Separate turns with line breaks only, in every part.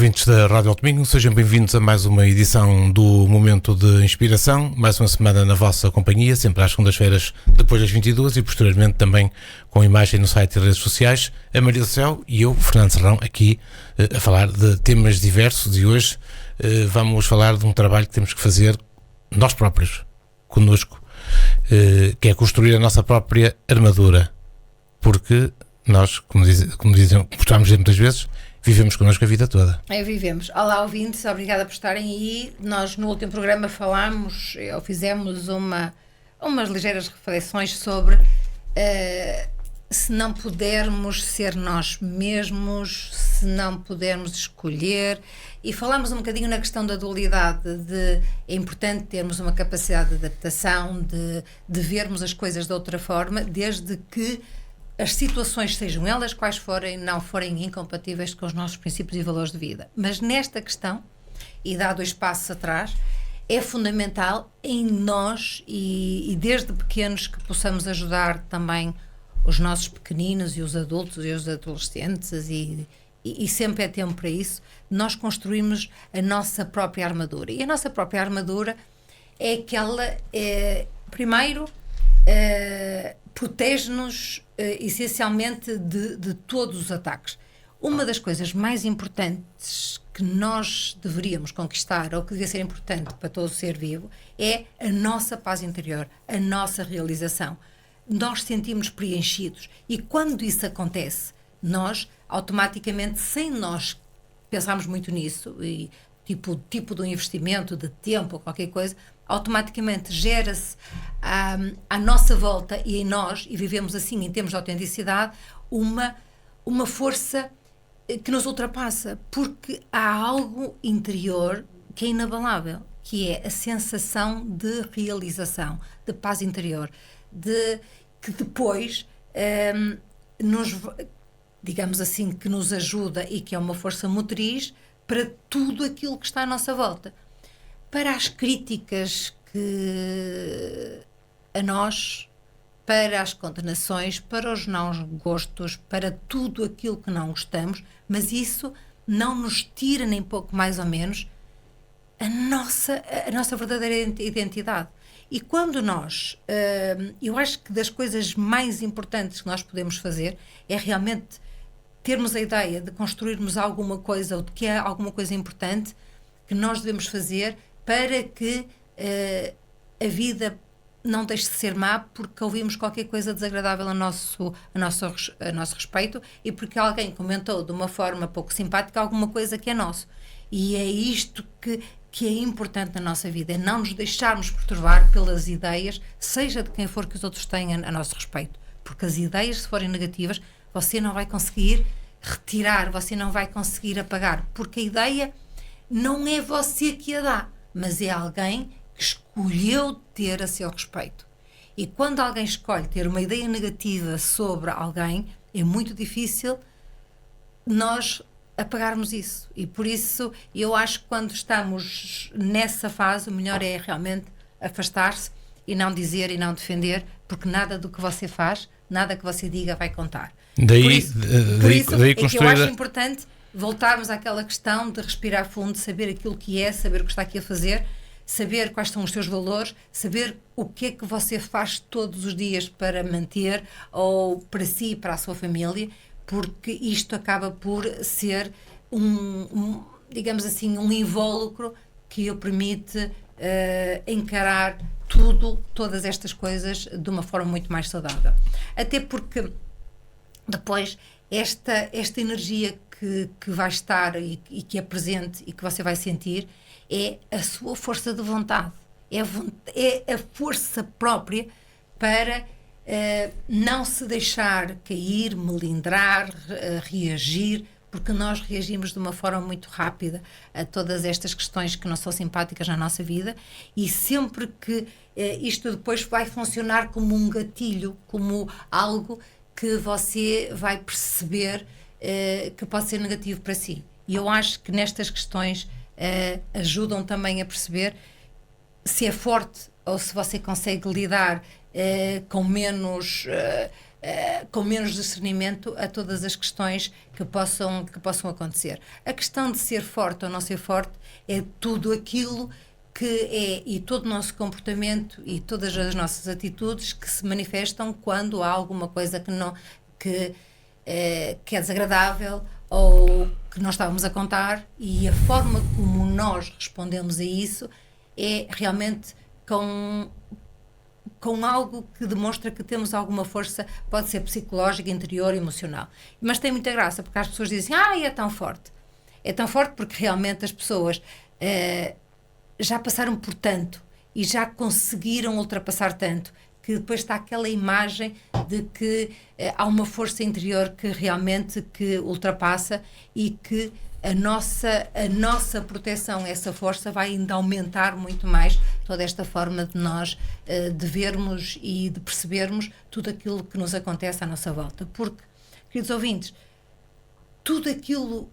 ouvintes da Rádio Alto Minho, sejam bem-vindos a mais uma edição do Momento de Inspiração, mais uma semana na vossa companhia, sempre às segundas-feiras depois das 22 e posteriormente também com imagem no site e redes sociais. A Maria do Céu e eu, Fernando Serrão, aqui a falar de temas diversos, e hoje vamos falar de um trabalho que temos que fazer nós próprios, connosco, que é construir a nossa própria armadura, porque nós, como gostamos de dizer muitas vezes, vivemos connosco a vida toda.
Vivemos. Olá, ouvintes, obrigada por estarem aí. Nós no último programa fizemos umas ligeiras reflexões sobre se não pudermos ser nós mesmos, se não pudermos escolher, e falámos um bocadinho na questão da dualidade, é importante termos uma capacidade de adaptação, de vermos as coisas de outra forma, desde que as situações, sejam elas quais forem, não forem incompatíveis com os nossos princípios e valores de vida. Mas nesta questão, e dá 2 passos atrás, é fundamental em nós, e desde pequenos, que possamos ajudar também os nossos pequeninos e os adultos e os adolescentes, e sempre é tempo para isso, nós construímos a nossa própria armadura. E a nossa própria armadura é aquela, primeiro, protege-nos essencialmente de todos os ataques. Uma das coisas mais importantes que nós deveríamos conquistar, ou que devia ser importante para todo ser vivo, é a nossa paz interior, a nossa realização. Nós sentimos preenchidos, e quando isso acontece, nós automaticamente, sem nós pensarmos muito nisso, e tipo de um investimento de tempo ou qualquer coisa, automaticamente gera-se à nossa volta e em nós, e vivemos assim em termos de autenticidade, uma força que nos ultrapassa, porque há algo interior que é inabalável, que é a sensação de realização, de paz interior, que depois digamos assim, que nos ajuda e que é uma força motriz para tudo aquilo que está à nossa volta. Para as críticas a nós, para as condenações, para os não gostos, para tudo aquilo que não gostamos, mas isso não nos tira nem pouco mais ou menos a nossa verdadeira identidade. E quando eu acho que das coisas mais importantes que nós podemos fazer é realmente termos a ideia de construirmos alguma coisa, ou de que há alguma coisa importante que nós devemos fazer para que a vida não deixe de ser má, porque ouvimos qualquer coisa desagradável a nosso respeito, e porque alguém comentou de uma forma pouco simpática alguma coisa que é nosso. E é isto que é importante na nossa vida, é não nos deixarmos perturbar pelas ideias, seja de quem for que os outros tenham a nosso respeito, porque as ideias, se forem negativas, você não vai conseguir retirar, você não vai conseguir apagar, porque a ideia não é você que a dá, mas é alguém que escolheu ter a seu respeito. E quando alguém escolhe ter uma ideia negativa sobre alguém, é muito difícil nós apagarmos isso. E por isso eu acho que quando estamos nessa fase, o melhor é realmente afastar-se e não dizer e não defender, porque nada do que você faz, nada que você diga vai contar.
Daí
que eu acho importante voltarmos àquela questão de respirar fundo, saber aquilo que é, saber o que está aqui a fazer, saber quais são os seus valores, saber o que é que você faz todos os dias para manter, ou para si e para a sua família, porque isto acaba por ser digamos assim, um invólucro que o permite encarar todas estas coisas de uma forma muito mais saudável. Até porque depois esta energia que vai estar e que é presente e que você vai sentir é a sua força de vontade, é a força própria para não se deixar cair, melindrar, reagir, porque nós reagimos de uma forma muito rápida a todas estas questões que não são simpáticas na nossa vida, e sempre que isto depois vai funcionar como um gatilho, como algo que você vai perceber que pode ser negativo para si. E eu acho que nestas questões ajudam também a perceber se é forte ou se você consegue lidar com menos com menos discernimento a todas as questões que possam acontecer. A questão de ser forte ou não ser forte é tudo aquilo que é, e todo o nosso comportamento e todas as nossas atitudes que se manifestam quando há alguma coisa que é desagradável ou que nós estávamos a contar, e a forma como nós respondemos a isso é realmente com algo que demonstra que temos alguma força, pode ser psicológica, interior, emocional. Mas tem muita graça, porque as pessoas dizem, é tão forte. É tão forte porque realmente as pessoas já passaram por tanto e já conseguiram ultrapassar tanto, que depois está aquela imagem de que há uma força interior que realmente que ultrapassa, e que a nossa proteção, essa força vai ainda aumentar muito mais toda esta forma de nós de vermos e de percebermos tudo aquilo que nos acontece à nossa volta. Porque, queridos ouvintes, tudo aquilo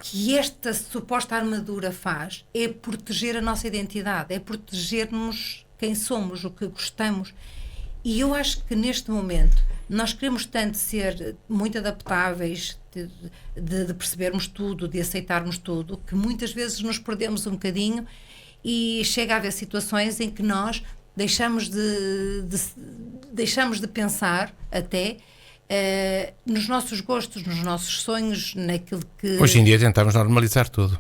que esta suposta armadura faz é proteger a nossa identidade, é proteger-nos quem somos, o que gostamos. E eu acho que neste momento nós queremos tanto ser muito adaptáveis, de percebermos tudo, de aceitarmos tudo, que muitas vezes nos perdemos um bocadinho e chega a haver situações em que nós deixamos de pensar até nos nossos gostos, nos nossos sonhos, naquilo que...
Hoje em dia tentamos normalizar tudo.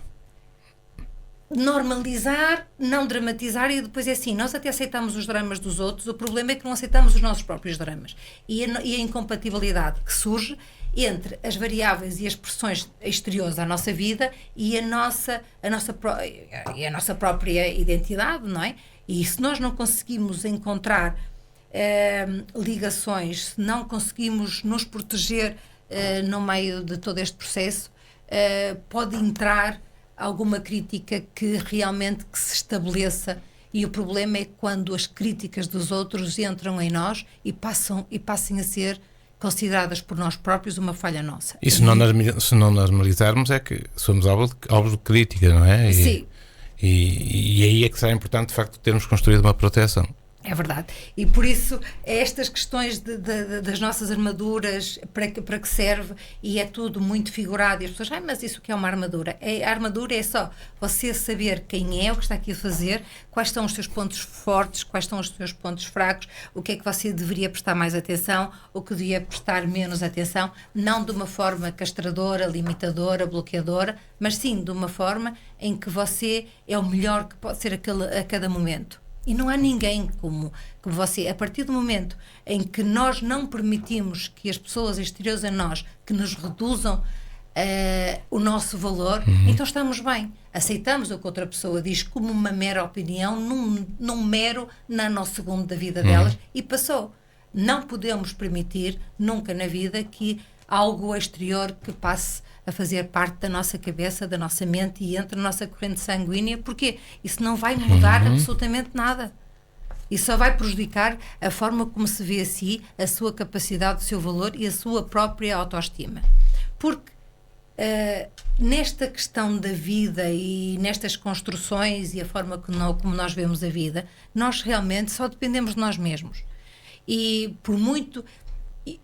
Normalizar, não dramatizar, e depois é assim, nós até aceitamos os dramas dos outros, o problema é que não aceitamos os nossos próprios dramas. E a incompatibilidade que surge entre as variáveis e as pressões exteriores à nossa vida e a nossa própria identidade, não é? E se nós não conseguimos encontrar ligações, se não conseguimos nos proteger no meio de todo este processo, pode entrar alguma crítica que realmente que se estabeleça, e o problema é quando as críticas dos outros entram em nós e passem a ser consideradas por nós próprios uma falha nossa.
E se não normalizarmos é que somos alvo de crítica, não é?
Sim.
E aí é que será importante, de facto, termos construído uma proteção.
É verdade. E por isso, estas questões das nossas armaduras, para que serve, e é tudo muito figurado, e as pessoas, mas isso que é uma armadura? A armadura é só você saber quem é, o que está aqui a fazer, quais são os seus pontos fortes, quais são os seus pontos fracos, o que é que você deveria prestar mais atenção, o que devia prestar menos atenção, não de uma forma castradora, limitadora, bloqueadora, mas sim de uma forma em que você é o melhor que pode ser a cada momento. E não há ninguém como você. A partir do momento em que nós não permitimos que as pessoas exteriores a nós que nos reduzam o nosso valor, então estamos bem. Aceitamos o que outra pessoa diz como uma mera opinião, num mero nanosegundo da vida delas, e passou. Não podemos permitir nunca na vida que algo exterior que passe a fazer parte da nossa cabeça, da nossa mente, e entre na nossa corrente sanguínea. Porquê? Isso não vai mudar absolutamente nada. Isso só vai prejudicar a forma como se vê a si, a sua capacidade, o seu valor e a sua própria autoestima. Porque nesta questão da vida e nestas construções e a forma como nós vemos a vida, nós realmente só dependemos de nós mesmos. E por muito que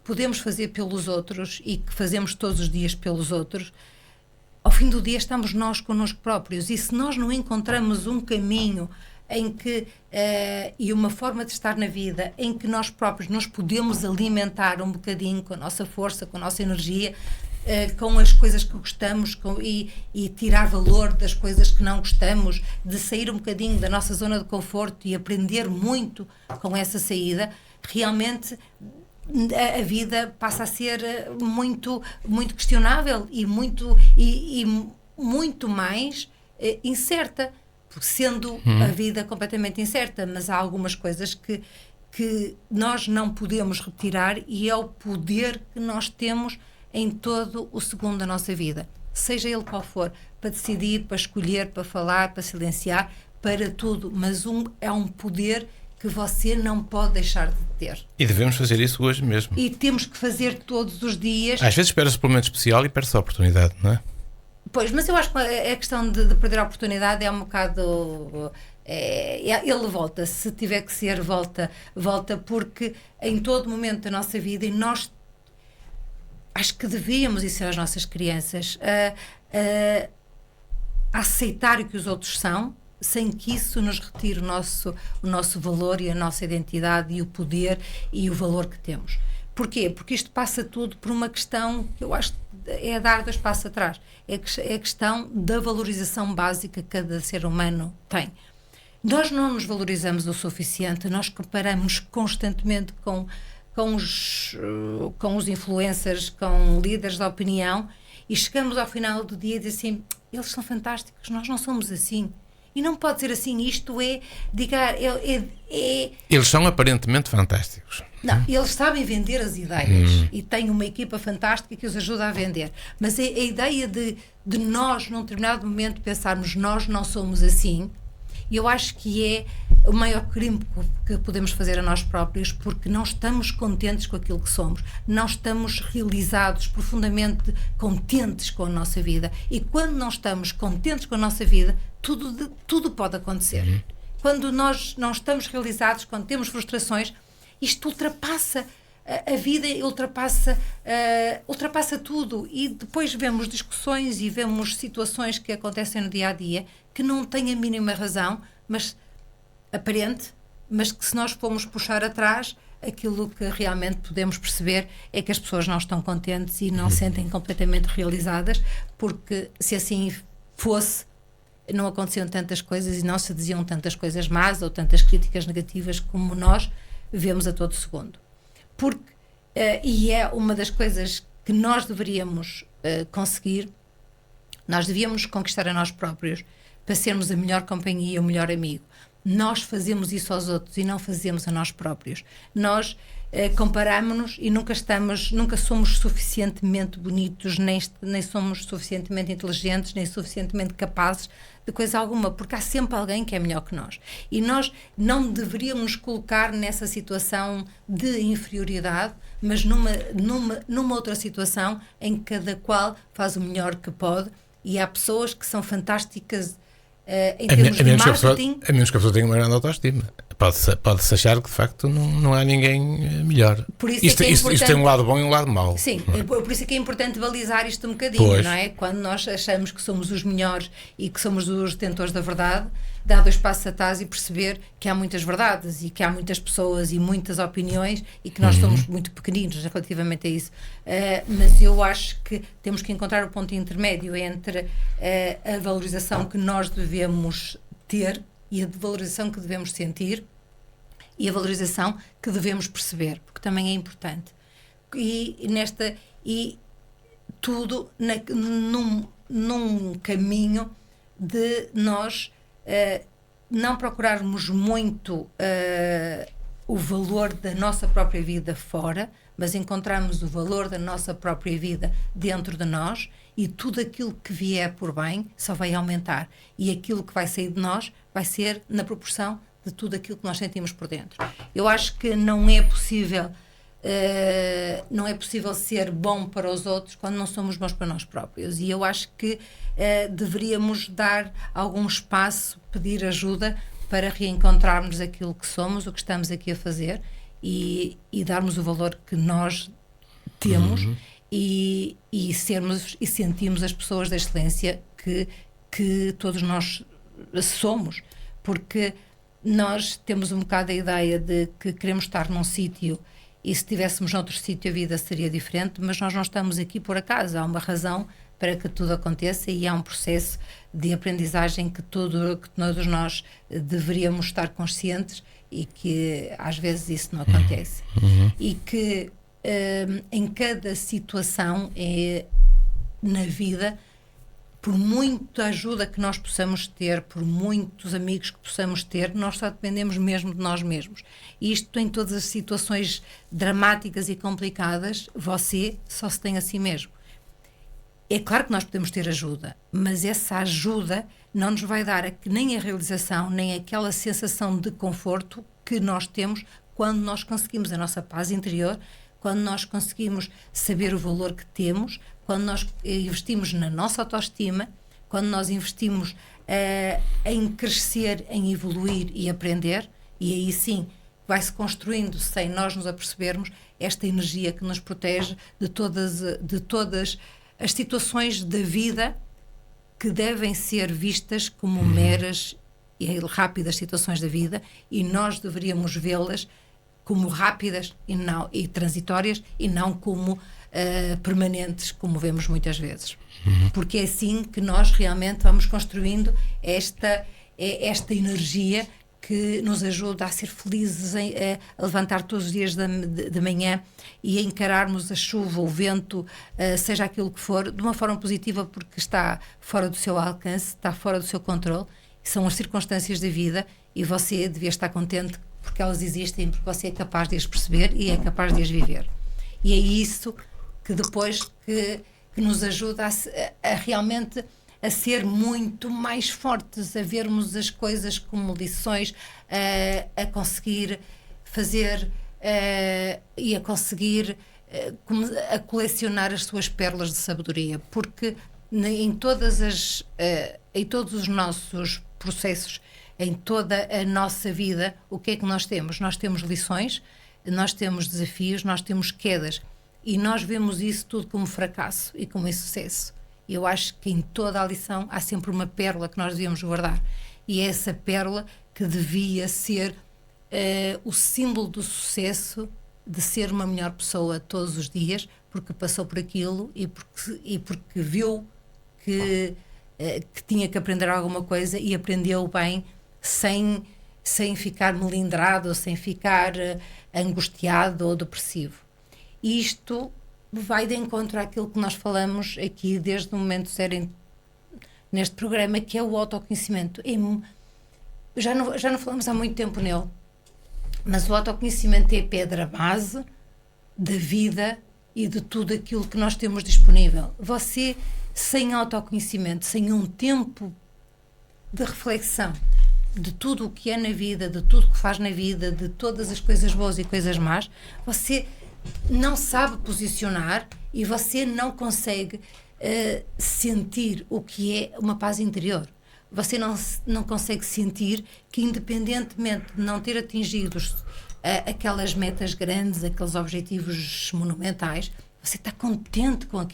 podemos fazer pelos outros e que fazemos todos os dias pelos outros, ao fim do dia estamos nós connosco próprios. E se nós não encontramos um caminho em que, e uma forma de estar na vida em que nós próprios nos podemos alimentar um bocadinho com a nossa força, com a nossa energia, com as coisas que gostamos, e tirar valor das coisas que não gostamos, de sair um bocadinho da nossa zona de conforto e aprender muito com essa saída, realmente a vida passa a ser muito, muito questionável e muito mais incerta, porque sendo a vida completamente incerta, mas há algumas coisas que nós não podemos retirar, e é o poder que nós temos em todo o segundo da nossa vida, seja ele qual for, para decidir, para escolher, para falar, para silenciar, para tudo, mas é um poder que você não pode deixar de ter.
E devemos fazer isso hoje mesmo.
E temos que fazer todos os dias.
Às vezes espera-se por um momento especial e perde-se a oportunidade, não é?
Pois, mas eu acho que a questão de perder a oportunidade é um bocado Ele volta, se tiver que ser, volta, porque em todo momento da nossa vida, e nós acho que devíamos ensinar as nossas crianças a aceitar o que os outros são, sem que isso nos retire o nosso valor e a nossa identidade e o poder e o valor que temos. Porquê? Porque isto passa tudo por uma questão que eu acho que é dar 2 passos atrás. É a questão da valorização básica que cada ser humano tem. Nós não nos valorizamos o suficiente, nós comparamos constantemente com os influencers, com líderes da opinião, e chegamos ao final do dia e dizemos assim, eles são fantásticos, nós não somos assim. E não pode ser assim, isto
Eles são aparentemente fantásticos.
Não, eles sabem vender as ideias e têm uma equipa fantástica que os ajuda a vender. Mas a ideia de nós, num determinado momento, pensarmos nós não somos assim, eu acho que é o maior crime que podemos fazer a nós próprios, porque não estamos contentes com aquilo que somos, não estamos realizados, profundamente contentes com a nossa vida. E quando não estamos contentes com a nossa vida, tudo pode acontecer. Quando nós não estamos realizados, quando temos frustrações, isto ultrapassa a vida, ultrapassa tudo. E depois vemos discussões e vemos situações que acontecem no dia a dia que não têm a mínima razão, mas aparente, mas que se nós formos puxar atrás, aquilo que realmente podemos perceber é que as pessoas não estão contentes e não se sentem completamente realizadas, porque se assim fosse, não aconteciam tantas coisas e não se diziam tantas coisas más ou tantas críticas negativas como nós vemos a todo segundo. Porque, e é uma das coisas que nós deveríamos conseguir, nós devíamos conquistar a nós próprios para sermos a melhor companhia, o melhor amigo. Nós fazemos isso aos outros e não fazemos a nós próprios. Nós comparamos-nos e nunca somos suficientemente bonitos, nem somos suficientemente inteligentes, nem suficientemente capazes de coisa alguma, porque há sempre alguém que é melhor que nós. E nós não deveríamos nos colocar nessa situação de inferioridade, mas numa outra situação em que cada qual faz o melhor que pode, e há pessoas que são fantásticas em termos de marketing.
A menos que a pessoa tenha uma grande autoestima. Pode-se achar que de facto não há ninguém melhor.
Por isso
isto,
é
isto tem um lado bom e um lado mau.
Sim, por isso é que é importante balizar isto um bocadinho, não é? Quando nós achamos que somos os melhores e que somos os detentores da verdade, dar 2 passos atrás e perceber que há muitas verdades e que há muitas pessoas e muitas opiniões e que nós somos muito pequeninos relativamente a isso. Mas eu acho que temos que encontrar o ponto intermédio entre a valorização que nós devemos ter e a valorização que devemos sentir e a valorização que devemos perceber, porque também é importante. E tudo num caminho de nós não procurarmos muito o valor da nossa própria vida fora, mas encontrarmos o valor da nossa própria vida dentro de nós, e tudo aquilo que vier por bem só vai aumentar, e aquilo que vai sair de nós vai ser na proporção de tudo aquilo que nós sentimos por dentro. Eu acho que não é possível ser bom para os outros quando não somos bons para nós próprios, e eu acho que deveríamos dar algum espaço, pedir ajuda para reencontrarmos aquilo que somos, o que estamos aqui a fazer, e darmos o valor que nós temos, e sermos e sentimos as pessoas da excelência que todos nós somos, porque nós temos um bocado a ideia de que queremos estar num sítio e se estivéssemos noutro sítio a vida seria diferente, mas nós não estamos aqui por acaso, há uma razão para que tudo aconteça e há um processo de aprendizagem que todos nós deveríamos estar conscientes, e que às vezes isso não acontece. E que em cada situação na vida, por muita ajuda que nós possamos ter, por muitos amigos que possamos ter, nós só dependemos mesmo de nós mesmos. E isto em todas as situações dramáticas e complicadas, você só se tem a si mesmo. É claro que nós podemos ter ajuda, mas essa ajuda não nos vai dar nem a realização, nem aquela sensação de conforto que nós temos quando nós conseguimos a nossa paz interior, quando nós conseguimos saber o valor que temos, quando nós investimos na nossa autoestima, quando nós investimos em crescer, em evoluir e aprender, e aí sim vai-se construindo, sem nós nos apercebermos, esta energia que nos protege de todas as situações da vida que devem ser vistas como meras e rápidas situações da vida, e nós deveríamos vê-las como rápidas e transitórias, e não como permanentes, como vemos muitas vezes. Porque é assim que nós realmente vamos construindo esta energia que nos ajuda a ser felizes, a levantar todos os dias da manhã e a encararmos a chuva, o vento, seja aquilo que for, de uma forma positiva, porque está fora do seu alcance, está fora do seu controle, são as circunstâncias da vida, e você devia estar contente porque elas existem, porque você é capaz de as perceber e é capaz de as viver. E é isso que depois que nos ajuda a realmente a ser muito mais fortes, a vermos as coisas como lições, a conseguir fazer e a conseguir a colecionar as suas pérolas de sabedoria, porque em todos os nossos processos, em toda a nossa vida, o que é que nós temos? Nós temos lições, nós temos desafios, nós temos quedas, e nós vemos isso tudo como fracasso e como insucesso. Eu acho que em toda a lição há sempre uma pérola que nós devíamos guardar, e é essa pérola que devia ser o símbolo do sucesso, de ser uma melhor pessoa todos os dias, porque passou por aquilo e porque viu que tinha que aprender alguma coisa e aprendeu bem, sem ficar melindrado, ou sem ficar angustiado ou depressivo. Isto vai de encontro àquilo que nós falamos aqui desde o momento zero neste programa, que é o autoconhecimento. Já não falamos há muito tempo nele, mas o autoconhecimento é a pedra base da vida e de tudo aquilo que nós temos disponível. Você, sem autoconhecimento, sem um tempo de reflexão de tudo o que é na vida, de tudo o que faz na vida, de todas as coisas boas e coisas más, você não sabe posicionar e você não consegue sentir o que é uma paz interior. Você não consegue sentir que, independentemente de não ter atingido aquelas metas grandes, aqueles objetivos monumentais, você está contente com a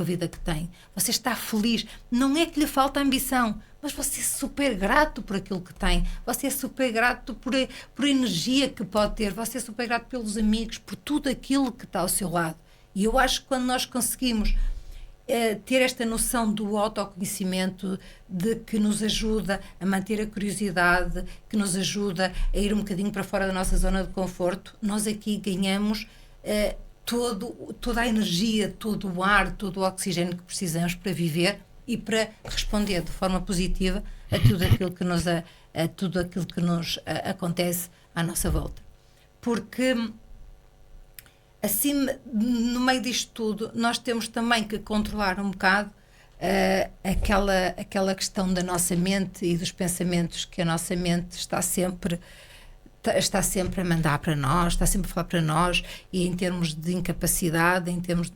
vida que tem. Você está feliz. Não é que lhe falta ambição, mas você é super grato por aquilo que tem. Você é super grato por a energia que pode ter. Você é super grato pelos amigos, por tudo aquilo que está ao seu lado. E eu acho que quando nós conseguimos ter esta noção do autoconhecimento, de que nos ajuda a manter a curiosidade, que nos ajuda a ir um bocadinho para fora da nossa zona de conforto, nós aqui ganhamos toda a energia, todo o ar, todo o oxigênio que precisamos para viver e para responder de forma positiva a tudo aquilo que nos acontece à nossa volta. Porque assim, no meio disto tudo, nós temos também que controlar um bocado aquela questão da nossa mente e dos pensamentos, que a nossa mente está sempre a mandar para nós, está sempre a falar para nós, e em termos de incapacidade, em termos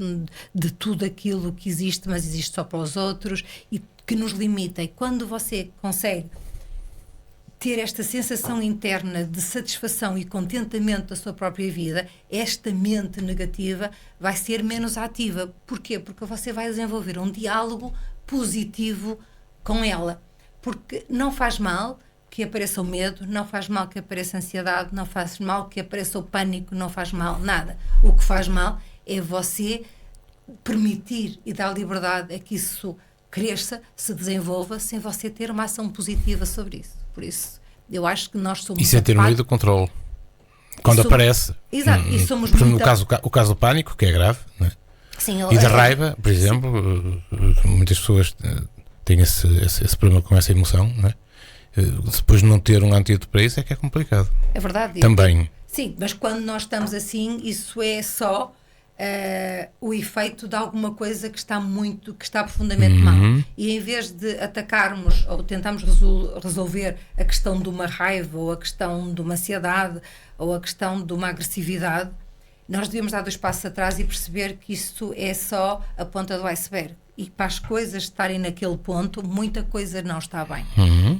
de tudo aquilo que existe, mas existe só para os outros, e que nos limita. E quando você consegue ter esta sensação interna de satisfação e contentamento da sua própria vida, esta mente negativa vai ser menos ativa. Porquê? Porque você vai desenvolver um diálogo positivo com ela. Porque não faz mal que apareça o medo, não faz mal que apareça a ansiedade, não faz mal que apareça o pânico, não faz mal nada. O que faz mal é você permitir e dar liberdade a que isso cresça, se desenvolva, sem você ter uma ação positiva sobre isso. Por isso, eu acho que nós somos...
Isso é ter um meio do controle. Quando aparece.
Exato. E somos
no caso do pânico, que é grave, não é?
Sim,
e da raiva, por exemplo, muitas pessoas têm esse problema com essa emoção, não é? Depois de não ter um antídoto para isso é que é complicado.
É verdade.
Também.
Sim, mas quando nós estamos assim, isso é só o efeito de alguma coisa que está profundamente mal. E em vez de atacarmos ou tentarmos resolver a questão de uma raiva, ou a questão de uma ansiedade, ou a questão de uma agressividade, nós devemos dar 2 passos atrás e perceber que isso é só a ponta do iceberg. e para as coisas estarem naquele ponto, muita coisa não está bem.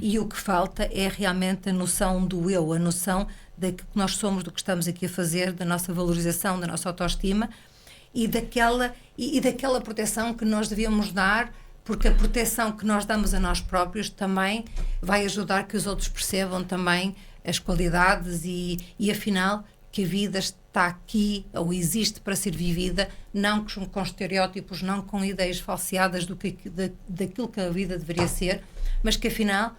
E o que falta é realmente a noção do eu, a noção daquilo que nós somos, do que estamos aqui a fazer, da nossa valorização, da nossa autoestima e daquela proteção que nós devíamos dar, porque a proteção que nós damos a nós próprios também vai ajudar que os outros percebam também as qualidades e afinal, que a vida está aqui ou existe para ser vivida, não com estereótipos, não com ideias falseadas daquilo que a vida deveria ser, mas que afinal,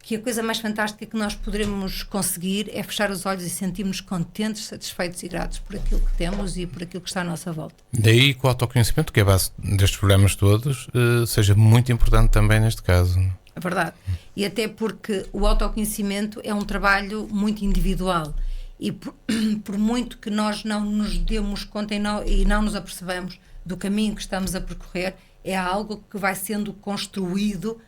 que a coisa mais fantástica que nós poderemos conseguir é fechar os olhos e sentirmos contentes, satisfeitos e gratos por aquilo que temos e por aquilo que está à nossa volta.
Daí que o autoconhecimento, que é a base destes programas todos, seja muito importante também neste caso.
É verdade. E até porque o autoconhecimento é um trabalho muito individual. E por muito que nós não nos demos conta e não nos apercebamos do caminho que estamos a percorrer, é algo que vai sendo construído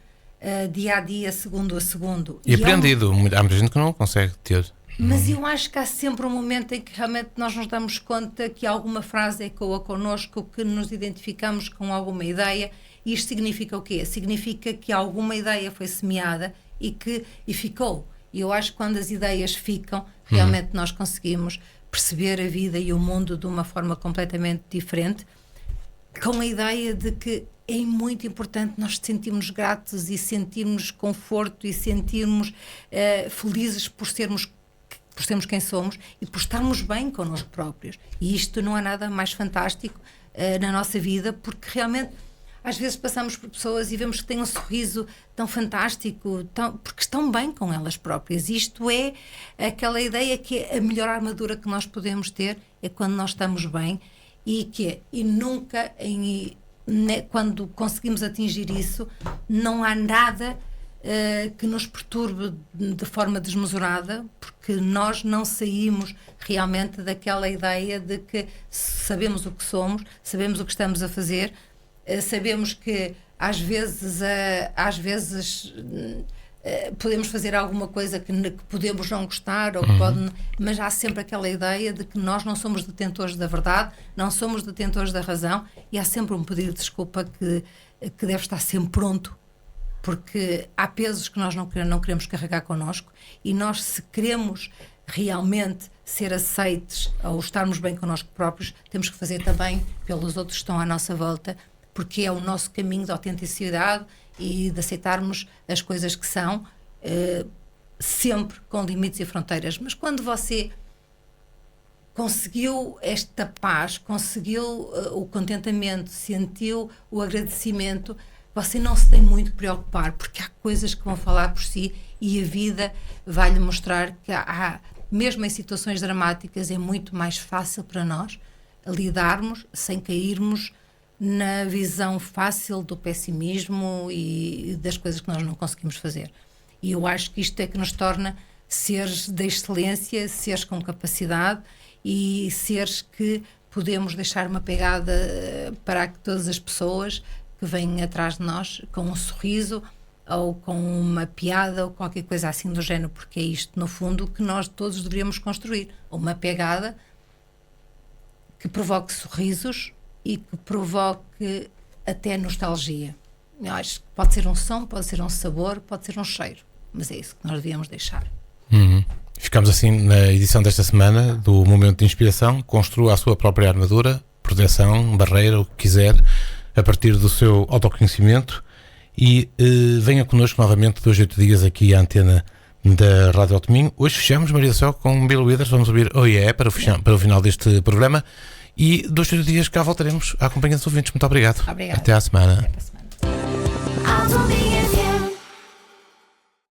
dia a dia, segundo a segundo.
E aprendido. Há muita gente que não consegue ter.
Mas eu acho que há sempre um momento em que realmente nós nos damos conta que alguma frase ecoa connosco, que nos identificamos com alguma ideia. E isto significa o quê? Significa que alguma ideia foi semeada e ficou. E eu acho que quando as ideias ficam, realmente nós conseguimos perceber a vida e o mundo de uma forma completamente diferente, com a ideia de que é muito importante nós sentirmos gratos e sentirmos conforto e sentirmos felizes por sermos quem somos e por estarmos bem connosco próprios. E isto não há nada mais fantástico na nossa vida, porque realmente às vezes passamos por pessoas e vemos que têm um sorriso tão fantástico, porque estão bem com elas próprias. Isto é aquela ideia que a melhor armadura que nós podemos ter é quando nós estamos bem quando conseguimos atingir isso, não há nada que nos perturbe de forma desmesurada, porque nós não saímos realmente daquela ideia de que sabemos o que somos, sabemos o que estamos a fazer, sabemos que às vezes podemos fazer alguma coisa que podemos não gostar, mas há sempre aquela ideia de que nós não somos detentores da verdade, não somos detentores da razão, e há sempre um pedido de desculpa que deve estar sempre pronto, porque há pesos que nós não queremos carregar connosco, e nós, se queremos realmente ser aceites ou estarmos bem connosco próprios, temos que fazer também pelos outros que estão à nossa volta, porque é o nosso caminho de autenticidade e de aceitarmos as coisas que são, sempre com limites e fronteiras. Mas quando você conseguiu esta paz, conseguiu o contentamento, sentiu o agradecimento, você não se tem muito que preocupar, porque há coisas que vão falar por si e a vida vai-lhe mostrar que mesmo em situações dramáticas, é muito mais fácil para nós lidarmos sem cairmos na visão fácil do pessimismo e das coisas que nós não conseguimos fazer. E eu acho que isto é que nos torna seres de excelência, seres com capacidade e seres que podemos deixar uma pegada para todas as pessoas que vêm atrás de nós com um sorriso ou com uma piada ou qualquer coisa assim do género, porque é isto, no fundo, que nós todos deveríamos construir. Uma pegada que provoque sorrisos e que provoque até nostalgia. Eu acho que pode ser um som, pode ser um sabor, pode ser um cheiro, mas é isso que nós devíamos deixar.
Ficamos assim na edição desta semana do Momento de Inspiração. Construa a sua própria armadura, proteção, barreira, o que quiser, a partir do seu autoconhecimento, e venha connosco novamente 2 a 8 dias aqui à antena da Rádio Alto Minho. Hoje fechamos, Maria Só, com Bill Withers. Vamos ouvir Oh Yeah para o final deste programa. E 2 a 8 dias cá voltaremos à companhia dos ouvintes. Muito obrigado.
Obrigada.
Até à semana.